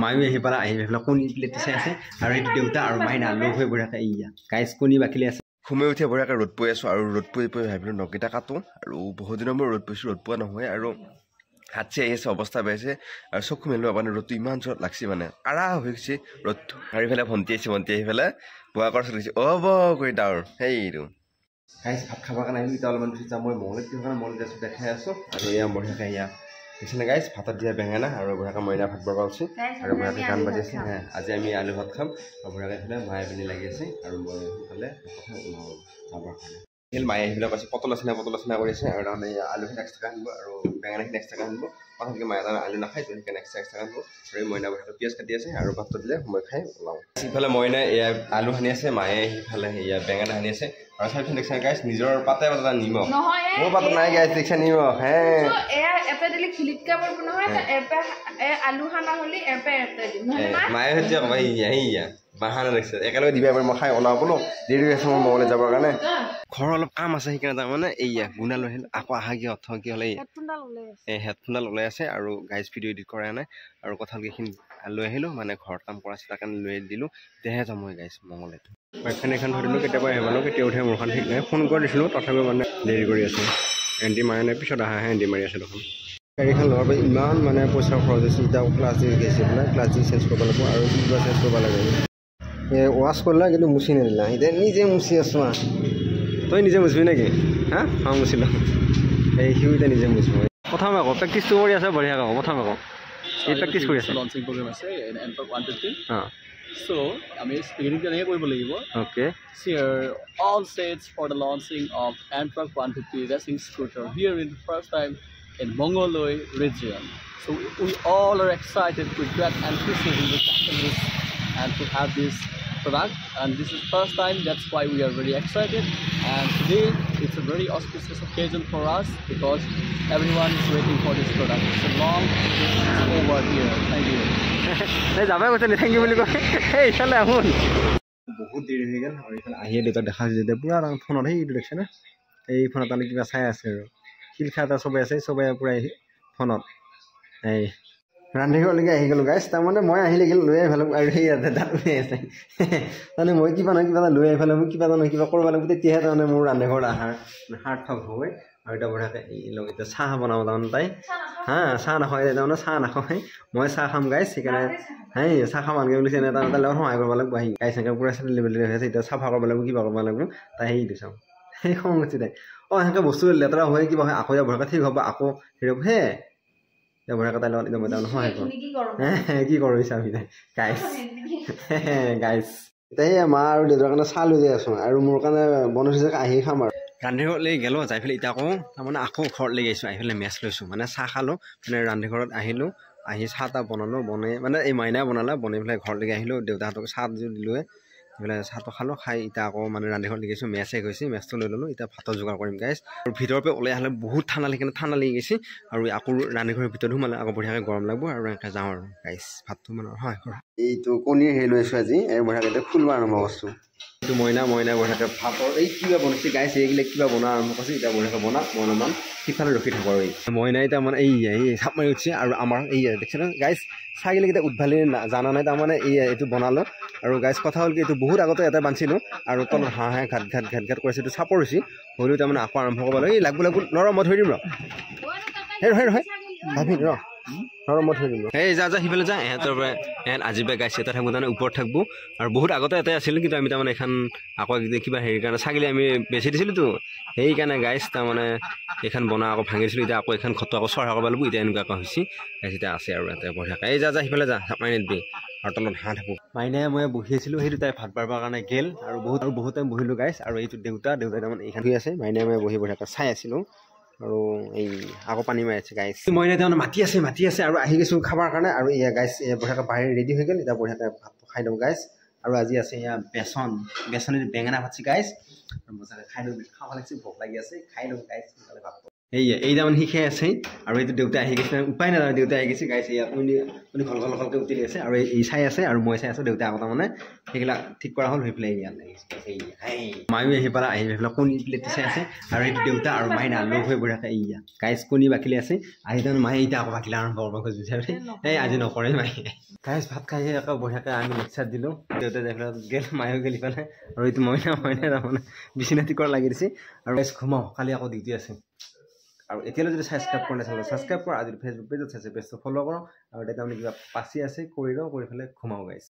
মায়ো আহি পেলাই কণী প্লেট চাই আছে আৰু এইটো দেউতা আৰু মাইনা লগ হৈ বঢ়িয়াকৈ ইয়া গাইজ কণী বাকিলে আছে ঘুমাই উঠি বঢ়িয়াকৈ ৰ'দ পৰি আছোঁ আৰু ৰ'দ পৰি ভাবিলোঁ নখকেইটা কাটোঁ আৰু বহুত দিনৰ মই ৰ'দ পৰিছোঁ ৰ'দ পোৱা নহয় আৰু হাতছে আহি আছে অৱস্থা বেয়া হৈছে আৰু চকু মেলিব মানে ৰ'দটো ইমান জোৰত লাগছে মানে কাঢ়া হৈ গৈছে ৰ'দটো আৰু ইফালে ভণ্টি আহি পেলাই বোৱা কৰা চলিছে কৰি ডাৱৰ সেইটো গাইজ ভাত খাবৰ কাৰণে আহিলোঁ এতিয়া অলপমান যাম মই মঙলত কাৰণে মঙলত আছোঁ দেখাই আছোঁ আৰু এয়া বঢ়িয়াকৈ এয়া দেখিছেনে গাইজ ভাতত দিয়া বেঙেনা আৰু বঢ়িয়াকৈ মইনা ভাত বনাব আছে আৰু বঢ়িয়াকৈ গান বাজি আছে আজি আমি আলু ভাত খাম আৰু বঢ়িয়াকৈ এইফালে মায়ে পিনি লাগি আছে আৰু মই সেইফালে যাবৰ কাৰণে মায়ে আহি পেলাই কৈছে পটল আছে কৰি আছে আৰু তাৰমানে আলুখিনি এক্সট্ৰাকৈ আনিব আৰু বেঙেনাখিনি এক্সট্ৰাকৈ আনিব পাছতকৈ মায়ে তাৰমানে আলু নাখায় তো সেইকাৰণে এক্সট্ৰাকৈ আনিব আৰু মইনা বঢ়িয়াকৈ পিঁয়াজ কাটি আছে আৰু ভাতটো দিলে মই খাই ওলাওঁ সিফালে মইনা এয়া আলু সানি আছে মায়ে সিফালে এয়া বেঙেনা সানি আছে আৰু চাৰিফালে দেখিছে গাইজ নিজৰ পাতে নিমখ মোৰ পাতত নাই গাইজ দেখিছে নিমখ হে মায়ে সৈতে ক'বা ইয়া বাহানা দেখিছে একেলগে দিবা পাৰি মই খাই ওলাওঁ বোলো দেৰি হৈ আছে মই মঙলৈ যাবৰ কাৰণে ঘৰৰ অলপ কাম আছে সেইকাৰণে তাৰমানে এইয়া গুণা লৈ আহিলোঁ আকৌ আহা কি অৰ্থ কি হ'লে হেডফোনডাল ওলাই আছে আৰু গাইজ ভিডিঅ' এডিট কৰা নাই আৰু কঁঠালকেইখিনি লৈ আহিলোঁ মানে ঘৰত কাম কৰা আছে তাৰ কাৰণে লৈ দিলোঁ তেতিয়াহে যাম মই গাইজ মঙলৈতো বাইকখন এখন ধৰি দিলোঁ কেতিয়াবা আহিব কেতিয়া উঠে মোৰখন ঠিক নাই ফোন কৰি দিছিলোঁ তথাপিও মানে দেৰি কৰি আছোঁ এণ্টি মাৰে নাই পিছত আহাহে এণ্টি মাৰি আছে দেখোন গাড়ীখন লোৱাৰ পৰা ইমান মানে পইচা খৰচ হৈছে এতিয়া প্লাষ্টিক গৈছে বোলে প্লাষ্টিক চেঞ্জ কৰিব লাগিব আৰু কিবা চেঞ্জ কৰিব লাগে ৱাছ কৰিলা কিন্তু মুচি নিদিলা এতিয়া নিজে মুচি আছোঁ তই নিজে মুচিবি নেকি হা মুচি লওঁ এই সিও এতিয়া নিজে মুচিব প্ৰথম আকৌ প্ৰেক্টিচটো কৰি আছে বঢ়িয়া আকৌ প্ৰথম আকৌ এই প্ৰেক্টিচ কৰি আছে লঞ্চিং প্ৰগ্ৰেম আছে Ntorq 150 So, I mean, okay. Here, all sets for the launching of Antwerp 150 racing scooter here in the first time in Mongoloi region. So, we all are excited to get enthusiasm with this and to have this product. And this is first time, that's why we are very excited. And today, it's a very auspicious occasion for us because everyone is waiting for this product. It's a long over here. Thank you. যাবাই কৈছে নি thank U বুলি কয় এই ইফালে আহোন বহুত দেৰি হৈ গ'ল আৰু ইফালে আহিয়ে দেউতাক দেখা হৈছে যেতিয়া পুৰা ফোনত সেইটো দেখিছে না এই ফোনত আমি কিবা চাই আছে আৰু শিলখা এটা চবেই আছে চবেই পুৰা ফোনত এই ৰান্ধিবলৈকে আহি গ'লোঁ গাইজ তাৰমানে মই আহিলে গ'লোঁ লৈ আহিব লাগিব আৰু সেই দাঁত উলিয়াই আছে তাৰমানে মই কিবা নহয় কিবা এটা লৈ আহিব লাগিব কিবা এটা নহয় কিবা কৰিব লাগিব তেতিয়াহে তাৰমানে মোৰ ৰান্ধিঘৰত আহাৰ হাৰ্ট থক হয় আৰু এতিয়া বঢ়িয়াকৈ এতিয়া চাহ বনাব তাৰমানে তাই চাহ নাখায় তাৰমানে চাহ নাখায় মই চাহ খাম গাইজ সেইকাৰণে চাহ খাম আনকৈ বুলিছে এনে তাৰ লগত সহায় কৰিব লাগিব আহি গাইজ এনেকৈ পূৰা চেলি লেবেলি হৈ আছে এতিয়া চাফা কৰিব লাগিব কিবা কৰিব লাগিব তাই সেইটো চাওঁ সেই খং উঠি তাই সেনেকৈ বস্তু লেতেৰা হয় কিবা হয় আকৌ বঢ়িয়াকৈ ঠিক হ'ব আকৌ হেৰি হ'ব হে বঢ়িয়াকৈ তাইৰ লগত এতিয়া মই তাৰমানে সহায় কৰোঁ কি কৰোঁ হিচাপি তাই গাইজ এতিয়া সেই মা আৰু দেউতাৰ কাৰণে চাহ লৈ যাই আছোঁ আৰু মোৰ কাৰণে বনাইছে আহি খাম আৰু ৰান্ধিঘৰলৈ গ'লোঁ যাই পেলাই এতিয়া তাৰমানে আকৌ ঘৰলৈ আহিছোঁ আহি পেলাই মেচ লৈছোঁ মানে চাহ খালোঁ মানে ৰান্ধিঘৰত আহিলোঁ আহি চাহ তাহ বনালোঁ বনাই মানে এই মাইনাই বনালে বনাই পেলাই ঘৰলৈকে আহিলোঁ দেউতাহঁতক চাহ দিলোঁৱে এইফালে চাহটো খালোঁ খাই এতিয়া আকৌ মানে ৰান্ধিঘৰত লিখিছোঁ মেচে গৈছে মেচটো লৈ ল'লোঁ এতিয়া ভাতৰ যোগাৰ কৰিম গাইজ আৰু ভিতৰৰ পৰা ওলাই আহিলে বহুত ঠাণ্ডা লাগি ঠাণ্ডা লাগি গৈছে আৰু আকৌ ৰান্ধিঘৰৰ ভিতৰত সোমালে আকৌ বঢ়িয়াকৈ গৰম লাগিব আৰু এনেকৈ যাওঁ আৰু গাইজ ভাতটো মানে হয় এইটো কণীৰ হেৰি লৈছোঁ আজি এই বঢ়িয়াকৈ ফুলব আৰম্ভ কৰিছোঁ এইটো মইনা বঢ়িয়াকৈ ভাতৰ এই কিবা বনাইছে গাইজ এইবিলাক কিবা বনোৱা আৰম্ভ কৰিছে এতিয়া বঢ়িয়াকৈ বনাম মই অলপমান সিফালে ৰখি থাকোঁ আৰু মইনাই তাৰমানে এই চাপ মাৰি উঠিছে আৰু আমাৰ এই দেখিছে না গাইজ ছাগলীকেইটা উদ্ভালি জানা নাই তাৰমানে এইটো বনালোঁ আৰু গাইজ কথা হ'ল কি এইটো বহুত আগতে এটা বান্ধিছিলোঁ আৰু তলত হাঁহে ঘাট কৰিছে এইটো চাপৰ হৈছে হ'লেও তাৰমানে আকৌ আৰম্ভ কৰিব লাগে এই লাগব লৰ মই ধৰি দিম ৰ ভাবি মই ধৰি দিম এই যা সিফালে যা ইহঁতৰ পৰা আজি পৰা গাইছে এটা থাকোঁ তাৰমানে ওপৰত থাকবোঁ আৰু বহুত আগতে এটাই আছিল কিন্তু আমি তাৰমানে এখন আকৌ কিবা হেৰিৰ কাৰণে ছাগলী আমি বেচি দিছিলোঁতো সেইকাৰণে গাইজ তাৰমানে এইখন বনাই আকৌ ভাঙি দিছিলোঁ এতিয়া আকৌ এখন ঘৰটো আকৌ চঢ়া কৰিব লাগিব এতিয়া এনেকুৱাকৈ হৈছে গাইজ এতিয়া আছে আৰু এটা বঢ়িয়াকৈ এই যা সিফালে যা চাপ মাৰি নিদিবি আৰু তলত হাঁহ থাকোঁ মাইনাই মই বহি আছিলোঁ সেইটো তাই ভাত বাঢ়িবৰ কাৰণে গ'ল আৰু বহুত টাইম বহিলোঁ গাইজ আৰু এইটো দেউতাই তাৰমানে এইখন ধুই আছে মাইনাই মই বহি বঢ়িয়াকৈ চাই আছিলোঁ আৰু এই আকৌ পানী মাৰি আছে গাইজ মইনাই তাৰমানে মাতি আছে আৰু আহি গৈছোঁ খাবৰ কাৰণে আৰু এয়া গাইজ বঢ়িয়াকৈ বাহিৰ ৰেডি হৈ গ'ল এতিয়া বঢ়িয়াকৈ ভাতটো খাই দিওঁ গাইজ আৰু আজি আছে এয়া বেচনেদি বেঙেনা ভাতছি গাইজ আৰু মজাকৈ খাই দিওঁ খাব লাগিছে ভোক লাগি আছে খাই দিওঁ গাইজ ভাতটো এই তাৰমানে শিকাই আছে আৰু এইটো দেউতা আহি গৈছে উপায় নাই দেউতা আহি গৈছে গাইছে ইয়াত আপুনি ঘলকে উঠি আছে আৰু এই চাই আছে আৰু মই চাই আছো দেউতা আকৌ তাৰমানে সেইবিলাক ঠিক কৰা হ'ল হৈ পেলাই ইয়াত মায়ো আহি পেলাই পেলাই কণী প্লেটটো চাই আছে আৰু এইটো দেউতা আৰু মাইনা লগ হৈ বঢ়িয়াকে এইয়া গাইজ কণী বাকিলে আছে আহি তাৰমানে মায়ে এতিয়া আকৌ বাকিলে আৰম্ভ কৰিব খুজিছে এই আজি নকৰে মায়ে গাইজ ভাত খাই আকৌ বঢ়িয়াকে আমি লেকচাৰ দিলোঁ দেউতা যাই পেলাই গেল মায়েও গেলি পেলাই আৰু এইটো মইনা তাৰমানে বিচনাতি কৰা লাগি দিছে আৰু গাইজ ঘুমাওঁ কালি আকৌ ডিউটি আছে আৰু এতিয়ালৈ যদি ছাবস্ক্ৰাইব কৰা নাছিলোঁ ছাবস্ক্ৰাইব কৰা আজি ফেচবুক পেজত চাইছে পেজটো ফ'ল' কৰক আৰু তেতিয়া তাৰমানে কিবা পাচি আছে কৰি লওঁ কৰি পেলাই ঘুমাওঁ গাইজ